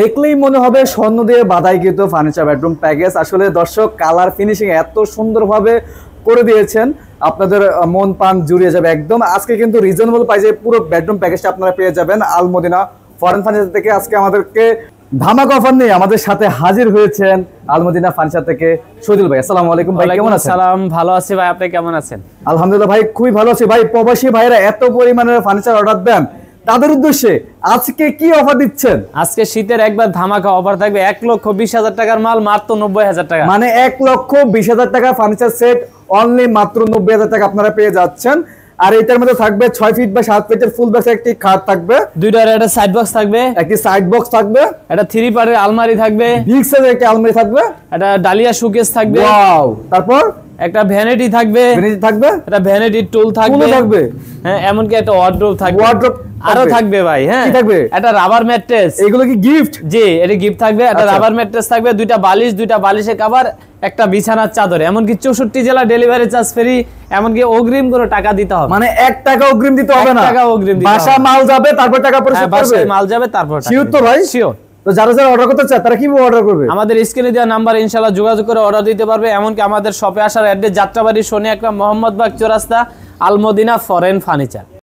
দেখলেই মনে হবে স্বর্ণ দিয়ে বাঁধাইকৃত ফার্নিচার বেডরুম প্যাকেজ। আসলে দর্শক কালার ফিনিশিং এত সুন্দরভাবে করে দিয়েছেন, আপনাদের মন প্রাণ জুড়িয়ে যাবে একদম। আজকে কিন্তু রিজনেবল প্রাইসে পুরো বেডরুম প্যাকেজটা আপনারা পেয়ে যাবেন আল মদিনা ফরেন ফার্নিচার থেকে। আজকে আমাদেরকে ধামাকা অফার নিয়ে আমাদের সাথে হাজির হয়েছেন আল মদিনা ফার্নিচার থেকে শহীদুল ভাই। আসসালামু আলাইকুম ভাই, কেমন আছেন? সালাম, ভালো আছি ভাই, আপনি কেমন আছেন? আলহামদুলিল্লাহ ভাই, খুবই ভালো আছি ভাই। প্রবাসী ভাইরা এত পরিমাণের ফার্নিচার অর্ডার দেন, তাদের উদ্দেশ্যে আজকে কি অফার দিচ্ছেন? আজকে শীতের একবার ধামাকা অফার থাকবে 1,20,000 টাকার মাল মাত্র 90,000 টাকা। মানে 1,20,000 টাকা ফার্নিচার সেট অনলি মাত্র 90,000 টাকা আপনারা পেয়ে যাচ্ছেন। আর এটার মধ্যে থাকবে 6 ফিট বা 7 ফিটের ফুল বক্স একটি খাট থাকবে, দুইটার একটা সাইড বক্স থাকবে, একটি সাইড বক্স থাকবে, একটা 3 পারের আলমারি থাকবে, বিগ সাইজের একটি আলমারি থাকবে, একটা ডালিয়া শোকেস থাকবে, ওয়াও, তারপর একটা ভ্যানিটি থাকবে, একটা ভ্যানিটি টুল থাকবে, হ্যাঁ, এমনকি একটা ওয়ার্ড্রোব থাকবে, আরো থাকবে ভাই, হ্যাঁ, কি থাকবে? একটা রাবার ম্যাট্রেস। এগুলো কি গিফট? জি, এটা গিফট থাকবে। একটা রাবার ম্যাট্রেস থাকবে, দুইটা বালিশের কভার, একটা বিছানার চাদর, এমনকি 64 জেলা ডেলিভারি চার্জ ফ্রি, এমনকি অগ্রিম করে টাকা দিতে হবে। মানে 1 টাকা অগ্রিম দিতে হবে না, 1 টাকা অগ্রিম দিতে হবে। বাসা মাল যাবে তারপর টাকা পরিশোধ করবে, বাসায় মাল যাবে তারপর টাকা। শিওর তো ভাই? শিওর। তো যারা যারা অর্ডার করতে চায় তারা কিভাবে অর্ডার করবে? আমাদের স্ক্রিনে দেওয়া নাম্বারে ইনশাআল্লাহ যোগাযোগ করে অর্ডার দিতে পারবে। এমনকি আমাদের শপে আসার অ্যাড্রেস যাত্রাবাড়ি, শনি একরা, মোহাম্মদবাগ চৌরাস্তা, আল মদিনা ফরেন ফার্নিচার।